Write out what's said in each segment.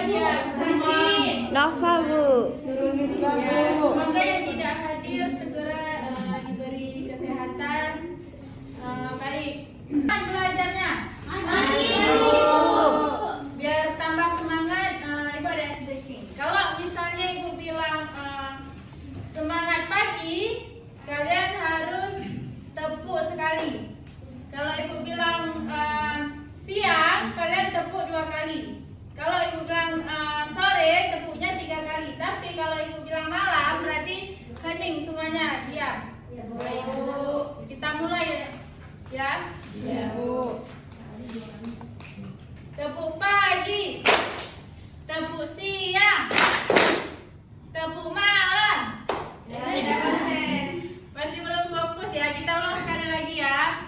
Ya, semua. Nafa Bu. Ya, semoga yang tidak hadir segera diberi kesehatan. Baik. Belajarnya. Biar tambah semangat, Ibu ada sedikit. Kalau misalnya Ibu bilang semangat pagi, kalian harus tepuk sekali. Kalau Ibu bilang siang, kalian tepuk 2 kali. Kalau Ibu bilang sore, tepuknya 3 kali. Tapi kalau Ibu bilang malam, berarti hening semuanya, diam. Baik Bu, kita mulai ya. Ya Bu. Tepuk pagi, tepuk siang, tepuk malam. Masih belum fokus ya, kita ulang sekali lagi ya.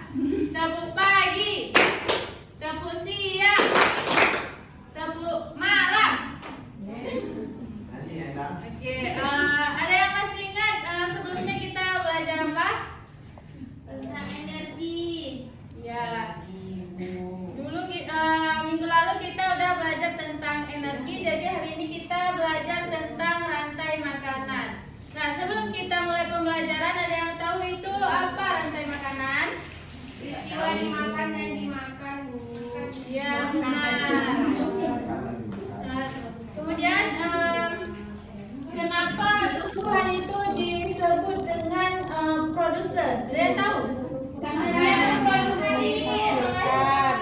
Tepuk pagi, tepuk siang, tepuk malam. Oke, ada yang masih ingat sebelumnya kita belajar apa? Tentang energi. Ya. Dulu minggu lalu kita udah belajar tentang energi, jadi hari ini kita belajar tentang rantai makanan. Nah, sebelum kita mulai pembelajaran, ada yang tahu itu apa rantai makanan? Peristiwa dimakan dan dimakan, Bu. Ya, benar. Kemudian kenapa tumbuhan itu disebut dengan produsen? Ada yang tahu? Karena dia memproduksi makanan.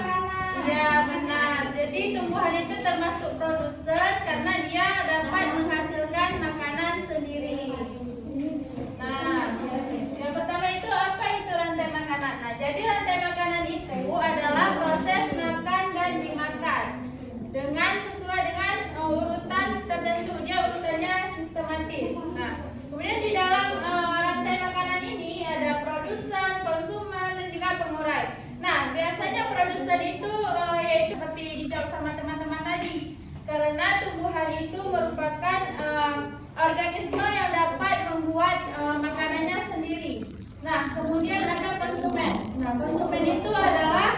Ya, benar. Jadi tumbuhan itu termasuk produsen karena dia dapat menghasilkan makanan sendiri. Nah, yang pertama itu apa itu rantai makanan? Nah, jadi rantai makanan itu adalah proses makan dan dimakan dengan sesuai dengan urutan tertentu. Dia urutannya sistematis. Nah, kemudian di dalam rantai makanan ini ada produsen, konsumen, dan juga pengurai. Nah, biasanya produsen itu yaitu seperti dijawab sama teman-teman tadi, karena tumbuhan itu merupakan organisme yang dapat membuat makanannya sendiri. Nah, kemudian ada konsumen. Nah, konsumen itu adalah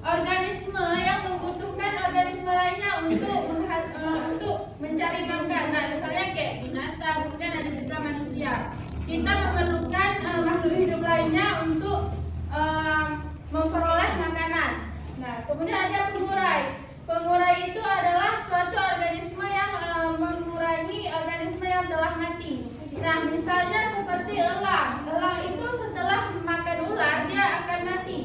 organisme yang membutuhkan organisme lainnya untuk mencari makan. Nah, misalnya kayak binatang, kemudian ada juga manusia. Kita memerlukan makhluk hidup lainnya untuk memperoleh makanan. Nah, kemudian ada pengurai. Pengurai itu adalah suatu organisme yang mengurangi organisme yang telah mati. Nah, misalnya seperti elang. Elang itu setelah makan ular dia akan mati.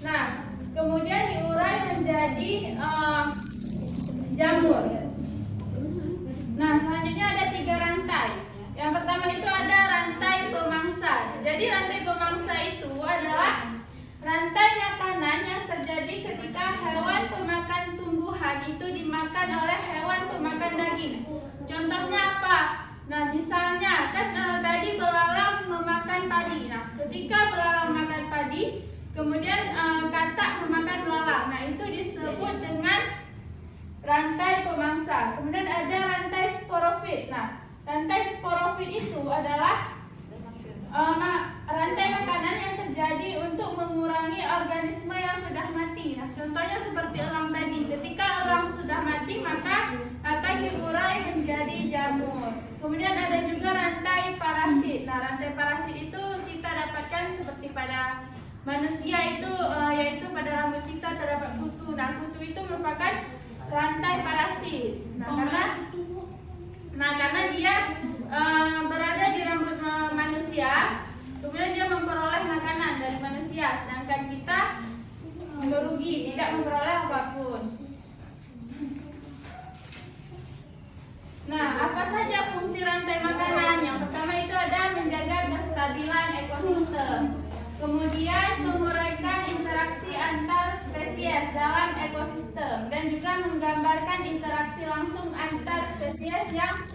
Nah, kemudian diurai menjadi jamur. Nah, selanjutnya ada 3 rantai. Yang pertama itu ada rantai pemangsa. Jadi rantai pemangsa itu adalah rantai makanan yang terjadi ketika hewan pemakan tumbuhan itu dimakan oleh hewan pemakan daging. Contohnya apa? Nah, misalnya kan tadi belalang memakan padi. Nah, ketika belalang makan padi, kemudian katak memakan belalang. Nah, itu disebut dengan rantai pemangsa. Kemudian ada rantai sporofit. Nah, rantai sporofit itu adalah rantai makanan yang terjadi untuk mengurangi organisme yang sudah mati. Nah, contohnya seperti elang tadi. Ketika elang sudah mati, maka akan diurai menjadi jamur. Kemudian ada juga rantai parasit. Nah, rantai parasit itu kita dapatkan seperti pada manusia itu, yaitu pada rambut kita terdapat kutu. Nah, kutu itu merupakan rantai parasit. Karena dia berada di rambut manusia, kemudian dia memperoleh makanan dari manusia, sedangkan kita merugi, tidak memperoleh apapun. Nah, apa saja fungsi rantai makanan? Yang pertama itu ada menjaga kestabilan ekosistem, kemudian menguraikan interaksi antar spesies dalam ekosistem, dan juga menggambarkan interaksi langsung antar spesies yang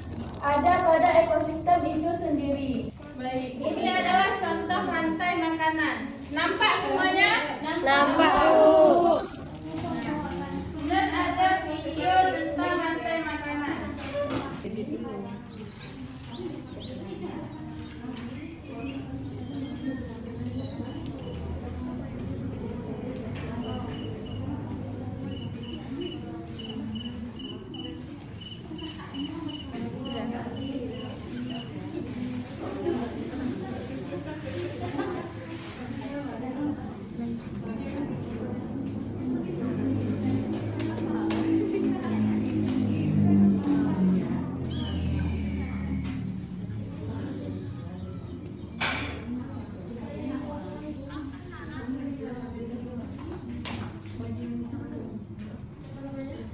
ada pada ekosistem itu sendiri. Baik, ini adalah contoh rantai makanan. Nampak semuanya? Nampak Bu. Kemudian ada video tentang rantai makanan.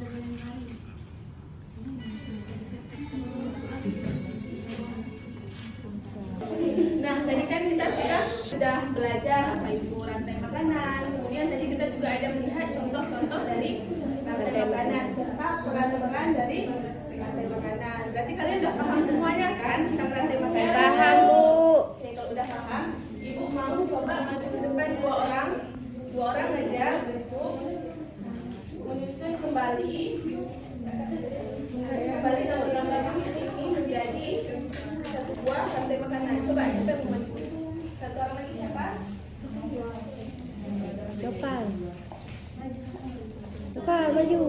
Nah, tadi kan kita sudah belajar apa itu rantai makanan. Kemudian tadi kita juga ada melihat contoh-contoh dari rantai makanan serta peran-peran dari rantai makanan. Berarti kalian udah paham semuanya kan tentang rantai makanan? Paham, Bu. Oke, kalau udah paham, Ibu mau coba maju ke depan dua orang aja untuk menyusun kembali kalau gambar ini menjadi satu buah rantai makanan. Coba siapa yang mau maju? Satu orang lagi siapa? Nopal. Nopal, maju.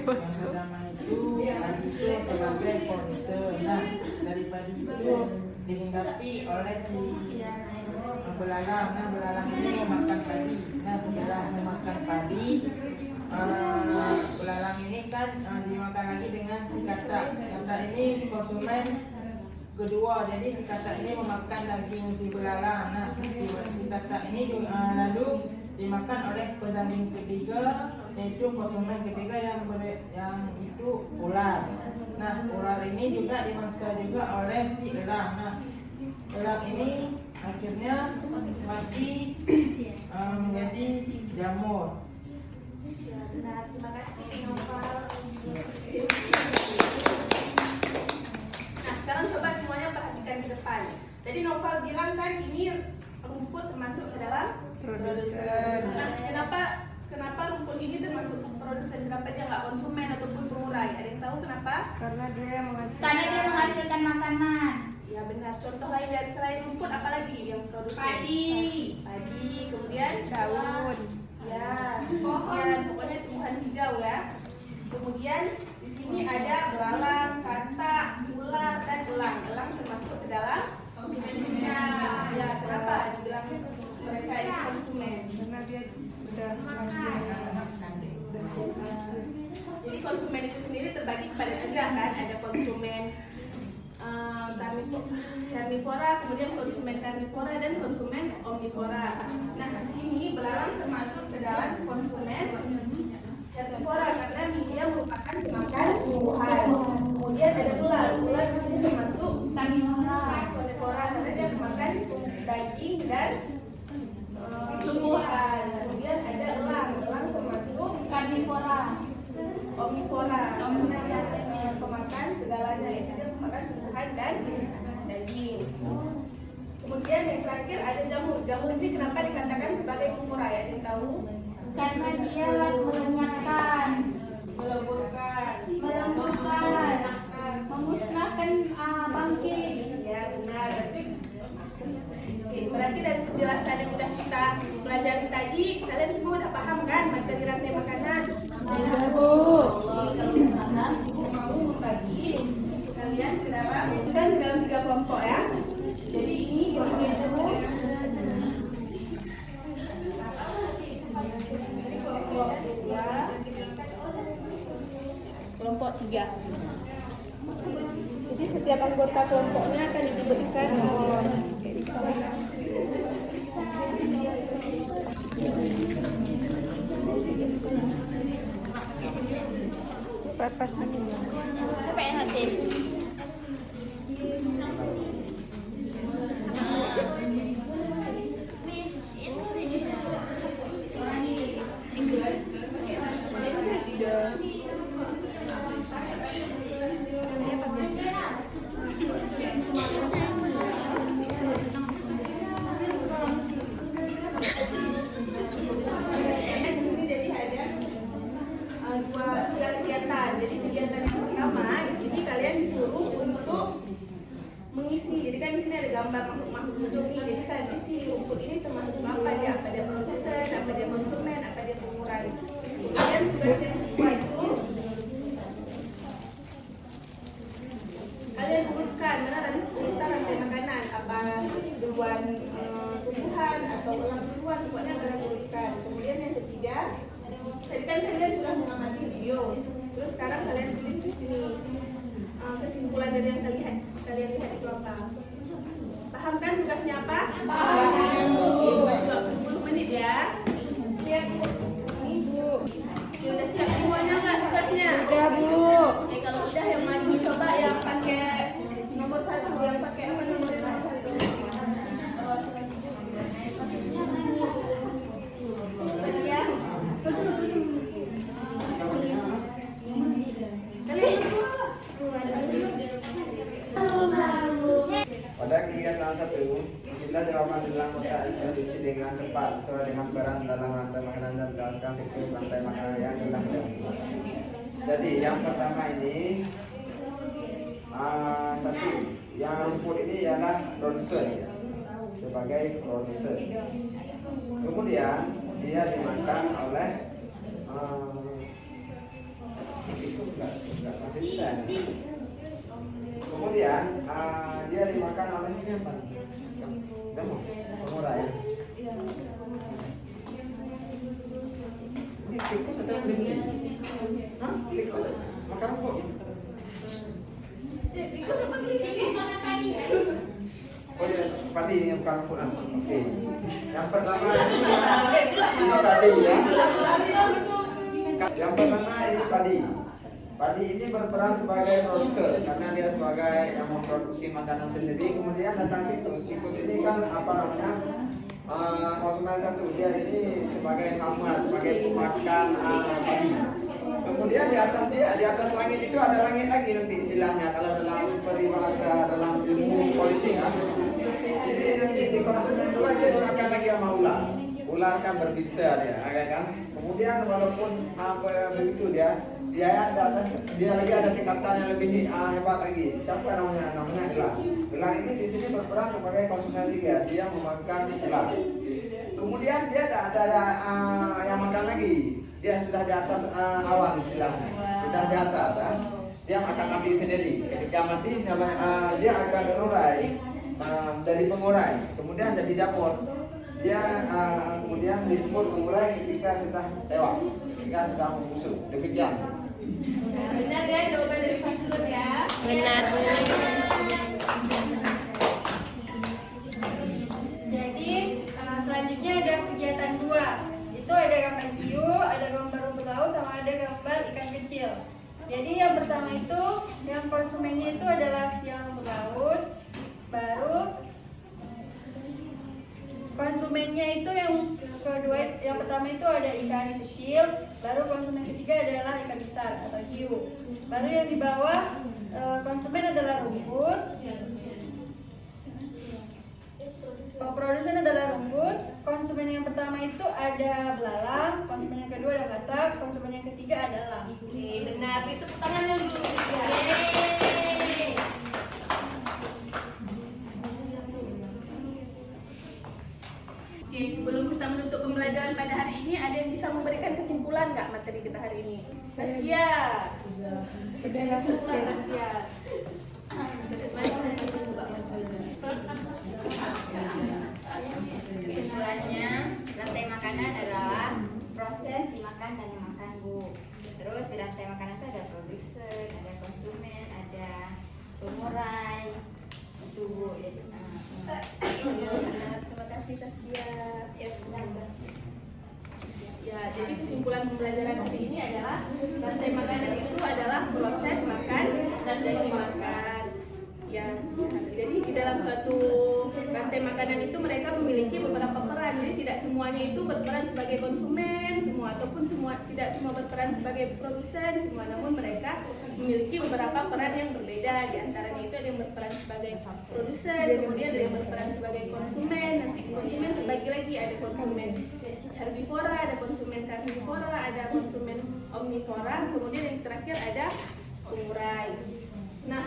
Pertama itu padi itu sebagai produser. Nah, dari padi itu dihinggapi oleh si belalang. Nah, belalang ini memakan padi. Nah, setelah memakan padi, belalang ini kan dimakan lagi dengan si katak. Katak ini konsumen kedua, jadi si katak ini memakan daging si belalang. Nah, si katak ini lalu dimakan oleh pedaging ketiga, yaitu konsumen ketiga yang itu ular. Nah, ular ini juga dimakan juga oleh si elang. Nah, elang ini akhirnya mati menjadi jamur. Nah, terima kasih Nopal. Nah, sekarang coba semuanya perhatikan ke depan. Jadi Nopal bilang kan ini rumput termasuk ke dalam produsen. Nah, kenapa rumput ini termasuk produsen? Kenapa dia nggak konsumen ataupun pengurai? Ada yang tahu kenapa? Karena dia menghasilkan makanan. Ya benar. Contoh lain dari selain rumput apa lagi yang produsen? Padi. Kemudian Daun. ya, pohon, pokoknya tumbuhan hijau ya. Kemudian di sini ada belalang, katak, ular dan elang. Elang termasuk ke dalam konsumen. Ya, kenapa dibilang mereka ini konsumen? Karena dia sudah Jadi konsumen itu sendiri terbagi kepada tiga kan, ada konsumen karnivora, kemudian konsumen karnivora dan konsumen omnivora. Nah, di sini belalang termasuk ke dalam konsumen karnivora karena dia merupakan pemakan tumbuhan. Kemudian ada ular di sini termasuk karnivora karena dia memakan daging dan tumbuhan. Kemudian ada elang termasuk karnivora. omnivora karena dia pemakan segalanya, yaitu dia memakan tumbuhan dan daging. Kemudian yang terakhir ada jamur. Jamur ini kenapa dikatakan sebagai pengurai? Ada yang tahu? Karena dia melenyapkan, Meleburkan, memusnahkan bangkit. Ya benar. Berarti dari penjelasan yang sudah kita pelajari tadi, kalian semua udah paham kan materi rantai makanan? Sudah, Bu. Kalau udah paham, Ibu mau membagi kalian ke dalam 3 kelompok ya. Jadi ini kelompok yang Ibu. Ini kelompok 2, kelompok 3. Jadi setiap anggota kelompoknya akan diberikan Papasan ini. siapa yang nanti? mengisi. Jadi kan di sini ada gambar makhluk hidup nih. Jadi kalian isi rumput ini termasuk apa dia? Apa dia produsen, apa dia konsumen, apa dia pengurai. Kemudian tugas yang kedua itu kalian urutkan mana tadi kita rantai makanan, apa duluan tumbuhan atau ulang duluan, pokoknya kalian urutkan. Kemudian yang ketiga, tadi kan kalian sudah mengamati video, terus sekarang kalian tulis di sini kesimpulan dari yang kalian lihat itu apa? Paham kan tugasnya apa? Paham. Waktu 10 menit ya. Lihat Bu. Sudah siap semuanya nggak tugasnya? Sudah, Bu. Oke, kalau udah yang maju coba yang pakai nomor 1, yang pakai apa nomor 1? Ya. Pada kegiatan 1, kita jawaban dalam kotak diisi dengan tepat sesuai dengan peran dalam rantai makanan dan berdasarkan sektor rantai makanan yang telah dilakukan. Jadi yang pertama ini satu, yang rumput ini ialah produser sebagai produser. Kemudian dia dimakan oleh kemudian dia dimakan oleh ini apa? Kamu, pengurai. Ini tikus atau kelinci? Hah? Tikus? Makan kok? Oh ya, padi ini bukan rumput. Oke. Yang pertama ini padi ya. Yang pertama ini padi. Padi ini berperan sebagai produser karena dia sebagai yang memproduksi makanan sendiri. Kemudian datang tikus. Tikus ini kan apa namanya? Konsumen satu. Dia ini sebagai hama, sebagai pemakan padi. Kemudian di atas langit itu ada langit lagi nanti istilahnya kalau dalam peribahasa dalam ilmu politik. Jadi nanti di konsumen dua dia dimakan lagi sama ular. Ular kan berbisa dia, kan? Kemudian walaupun begitu dia di atas dia lagi ada tingkatan yang lebih hebat lagi. Siapa namanya? Namanya gelang. Gelang ini di sini berperan sebagai konsumen 3. Dia memakan ular. Kemudian dia ada yang makan lagi. Dia sudah di atas awan istilahnya. Sudah di atas. Dia akan mati sendiri. Ketika mati dia akan terurai jadi pengurai. Kemudian jadi jamur. Dia kemudian disebut pengurai ketika sudah tewas, ketika sudah membusuk. Demikian. Benar ya jawaban dari Pak Sulur ya? Benar, Bu. Jadi selanjutnya ada kegiatan 2. Itu ada gambar hiu, ada gambar rumput laut, sama ada gambar ikan kecil. Jadi yang pertama itu, yang konsumennya itu adalah yang rumput laut. Baru konsumennya itu yang kedua, yang pertama itu ada ikan kecil, baru konsumen ketiga adalah ikan besar atau hiu. Baru yang di bawah konsumen adalah rumput, produsen adalah rumput. Konsumen yang pertama itu ada belalang, konsumen yang kedua ada batak, konsumen yang ketiga adalah. Oke, benar. Itu tangannya dulu. Oke, sebelum kita menutup pembelajaran pada hari ini, ada yang bisa memberikan kesimpulan nggak materi kita hari ini? Saskia. Saskia. Kesimpulannya, rantai makanan adalah proses dimakan dan dimakan, Bu. Terus di rantai makanan itu ada produsen, ada konsumen, ada pengurai. Itu, Bu. Terima kasih Saskia. Ya, jadi kesimpulan pembelajaran hari ini adalah rantai makanan itu adalah proses makan dan dimakan. Ya, jadi di dalam suatu rantai makanan itu mereka memiliki beberapa peran. Jadi tidak semuanya itu berperan sebagai konsumen semua, ataupun tidak semua berperan sebagai produsen semua, namun mereka memiliki beberapa peran yang berbeda. Di antaranya itu ada yang berperan sebagai produsen, kemudian ada yang berperan sebagai konsumen. Nanti konsumen terbagi lagi, ada konsumen herbivora, ada konsumen karnivora, ada konsumen omnivora, kemudian yang terakhir ada pengurai. Nah,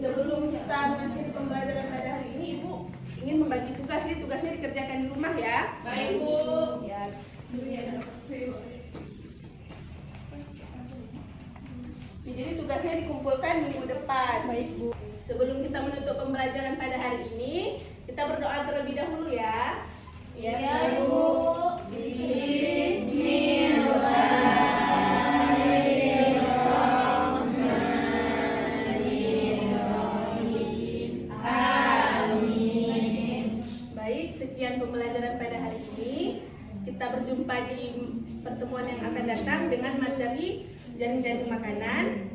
sebelum kita mengakhiri pembelajaran pada hari ini, Ibu ingin membagi tugas. Ini tugasnya dikerjakan di rumah ya. Baik, Bu. Ya. Jadi tugasnya dikumpulkan minggu depan. Baik, Bu. Sebelum kita menutup pembelajaran pada hari ini, kita berdoa terlebih dahulu ya. Ya, Bu. Baik, sekian pembelajaran pada hari ini. Kita berjumpa di pertemuan yang akan datang dengan materi jaring-jaring makanan.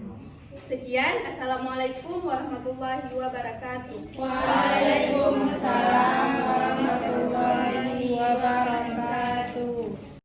Sekian, Assalamualaikum warahmatullahi wabarakatuh. Waalaikumsalam.